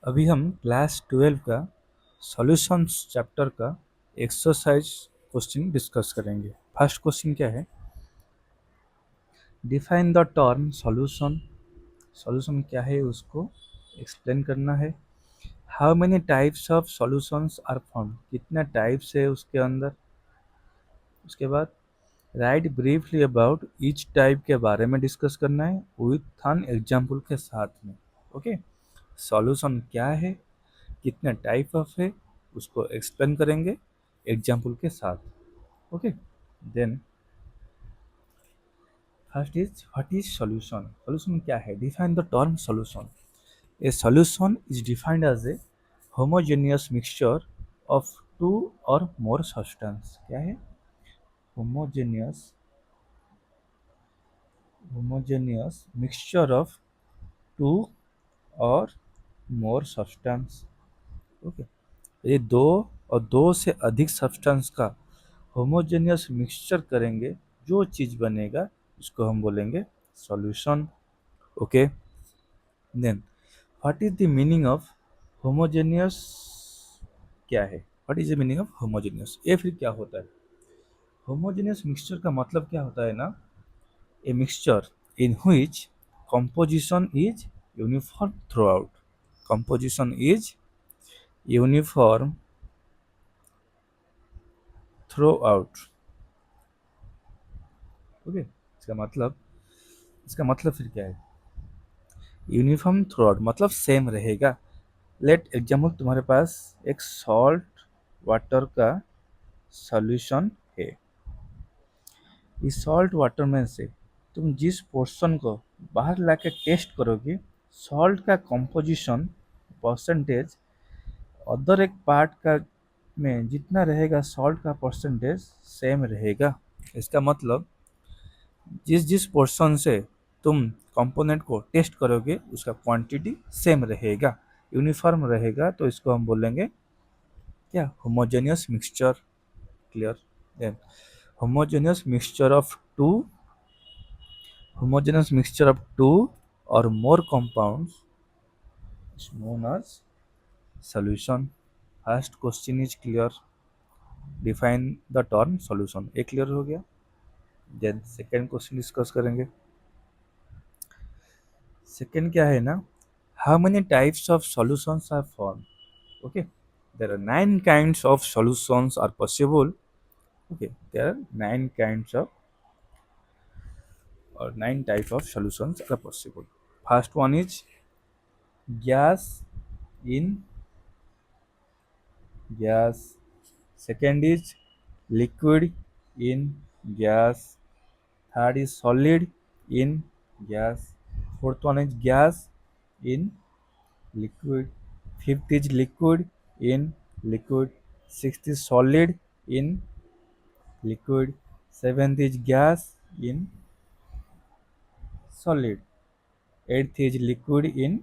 अभी हम क्लास 12 का सॉल्यूशंस चैप्टर का एक्सरसाइज क्वेश्चन डिस्कस करेंगे। फर्स्ट क्वेश्चन क्या है? Define the term solution. Solution क्या है उसको एक्सप्लेन करना है। How many types of solutions are found, कितना टाइप्स है उसके अंदर। उसके बाद right briefly about each type के बारे में डिस्कस करना है विथ एन एग्जाम्पल के साथ में। ओके, सॉल्यूशन क्या है, कितने टाइप ऑफ है, उसको एक्सप्लेन करेंगे एग्जाम्पल के साथ। Okay, then first is what is solution. Solution क्या है? Define the term solution. A solution is defined as a homogeneous mixture of two और मोर सब्सटेंस। क्या है? Homogeneous homogeneous mixture of two और more substance. Okay, ये दो और दो से अधिक सब्सटेंस का होमोजेनियस मिक्सचर करेंगे, जो चीज़ बनेगा उसको हम बोलेंगे solution. Okay, then what is the meaning of homogeneous. क्या है? What is the meaning of homogeneous, ये फिर क्या होता है? होमोजेनियस मिक्सचर का मतलब क्या होता है ना, a mixture in which composition is uniform throughout। composition is uniform throughout। Okay, इसका मतलब फिर क्या है? यूनिफॉर्म थ्रूआउट मतलब सेम रहेगा। लेट एग्जाम्पल, तुम्हारे पास एक सॉल्ट वाटर का सॉल्यूशन है। इस सॉल्ट वाटर में से तुम जिस पोर्शन को बाहर लाके टेस्ट करोगे, सॉल्ट का कंपोजिशन परसेंटेज अदर एक पार्ट का में जितना रहेगा, सॉल्ट का परसेंटेज सेम रहेगा। इसका मतलब जिस जिस पोर्शन से तुम कंपोनेंट को टेस्ट करोगे उसका क्वांटिटी सेम रहेगा, यूनिफॉर्म रहेगा, तो इसको हम बोलेंगे क्या? Homogeneous mixture. Clear? Then homogeneous mixture of two homogeneous mixture of two और more compounds is known as solution. First question is clear, define the term solution, ये क्लियर हो गया। देन सेकेंड क्वेश्चन डिस्कस करेंगे। Second क्या है ना, how many types of solutions are form. Okay, there are 9 kinds of solutions are possible। Okay, there are 9 kinds of or 9 type of solutions are possible। First one is gas in gas, second is liquid in gas, third is solid in gas, fourth one is gas in liquid, fifth is liquid in liquid, sixth is solid in liquid, seventh is gas in solid, eighth is liquid in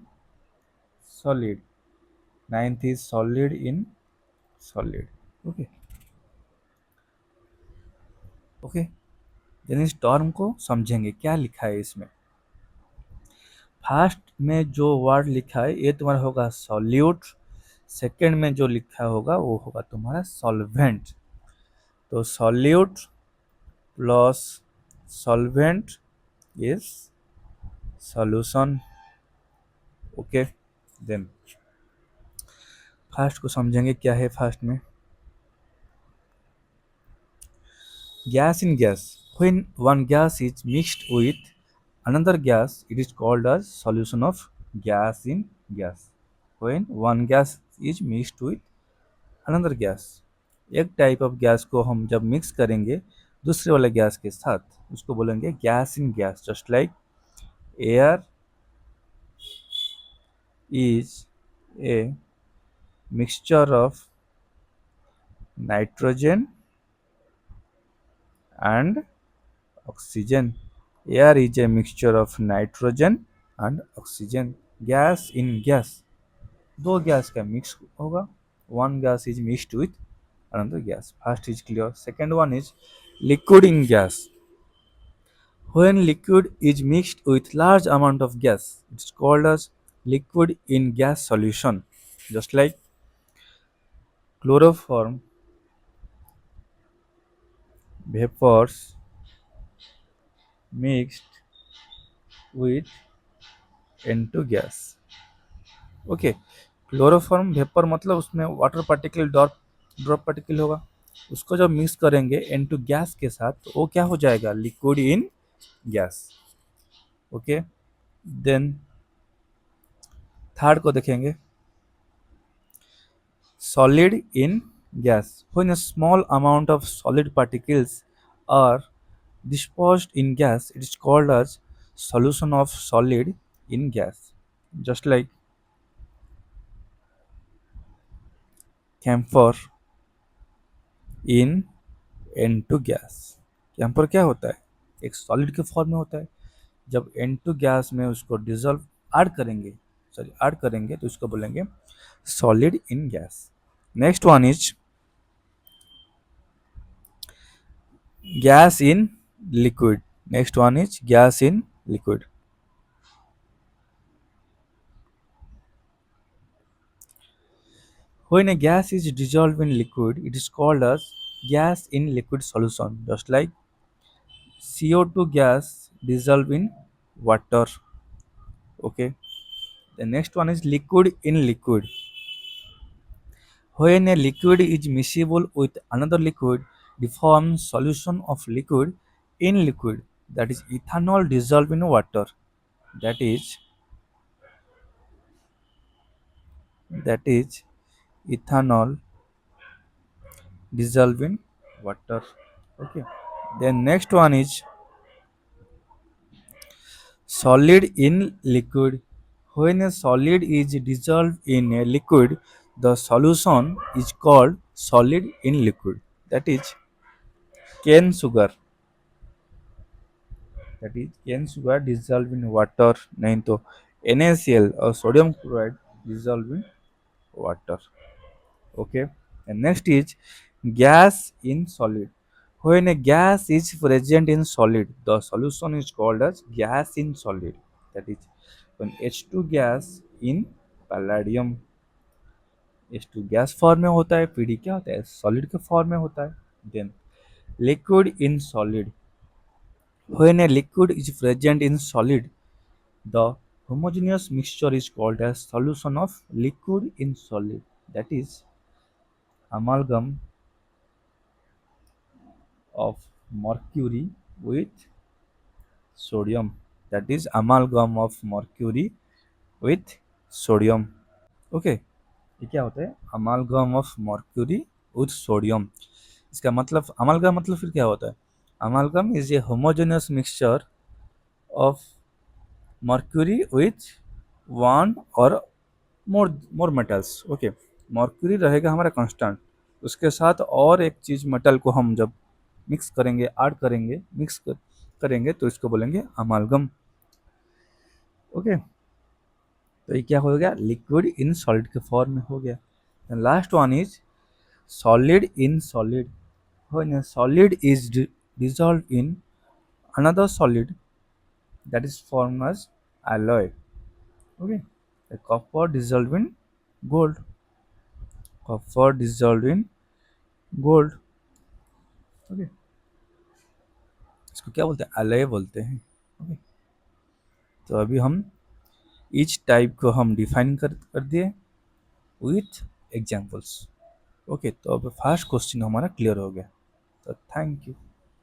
solid, ninth is solid in solid। Okay okay, then इस term को समझेंगे क्या लिखा है इसमें। First में जो word लिखा है ये तुम्हारा होगा सॉल्यूट, सेकंड में जो लिखा होगा वो होगा तुम्हारा सॉल्वेंट। तो solute plus solvent is solution. Okay, then first को समझेंगे क्या है। फर्स्ट में gas in gas, when one gas is mixed with another gas it is called as solution of gas in gas। when one gas is mixed with another gas, एक type of gas को हम जब mix करेंगे दूसरे वाले gas के साथ उसको बोलेंगे gas in gas. Just like air is a mixture of nitrogen and oxygen। Air is a mixture of nitrogen and oxygen। Gas in gas, दो गैस का मिक्स होगा, one gas is mixed with another gas। First is clear। Second one is liquid in gas, when liquid is mixed with large amount of gas it is called as liquid in gas solution। Just like chloroform vapors mixed with N2 gas. Okay, chloroform vapour मतलब उसमें water particle drop drop particle होगा, उसको जब mix करेंगे N2 gas के साथ तो वो क्या हो जाएगा, liquid in gas. Okay, then third को देखेंगे, solid in gas. When a small amount of solid particles are dispersed in gas, it is called as solution of solid in gas. Just like camphor in N2 gas. Camphor क्या होता है, एक solid के form में होता है, जब N2 gas में उसको डिजोल्व ऐड करेंगे तो इसको बोलेंगे solid in gas. Next one is gas in liquid. Next one is gas in liquid. When a gas is dissolved in liquid, it is called as gas in liquid solution, just like CO2 gas dissolved in water. Okay. The next one is liquid in liquid. When a liquid is miscible with another liquid, it forms solution of liquid in liquid, that is ethanol dissolved in water. That is that is ethanol dissolved in water. Okay, then next one is solid in liquid. When a solid is dissolved in a liquid, the solution is called solid in liquid. That is cane sugar. That is cane sugar dissolved in water, नहीं तो NaCl or sodium chloride dissolved in water. Okay, and next is gas in solid. When a gas is present in solid, the solution is called as gas in solid. That is when H2 gas in palladium, H2 gas form में होता है, PD क्या होता है, solid के form में होता है। Then liquid in solid, when a liquid is present in solid, the homogeneous mixture is called as solution of liquid in solid. That is amalgam of mercury with sodium. That is amalgam of mercury with sodium. Okay, ये क्या होता है, amalgam of mercury with sodium। इसका मतलब amalgam मतलब फिर क्या होता है, amalgam is a homogeneous mixture of mercury with one or more metals। Okay, mercury रहेगा हमारा कांस्टेंट, उसके साथ और एक चीज मेटल को हम जब मिक्स करेंगे, ऐड करेंगे, करेंगे तो इसको बोलेंगे अमालगम। ओके, तो ये क्या हो गया, लिक्विड इन सॉलिड के फॉर्म में हो गया। Last one is solid in solid. When a solid is dissolved in another solid, that is formed as alloy। okay, a copper dissolved in gold, copper dissolved in gold। Okay, इसको क्या बोलते हैं, alloy बोलते हैं। Okay, तो अभी हम each type को हम डिफाइन कर दिए विथ एग्जांपल्स। ओके, तो अब फर्स्ट क्वेश्चन हमारा क्लियर हो गया, तो थैंक यू।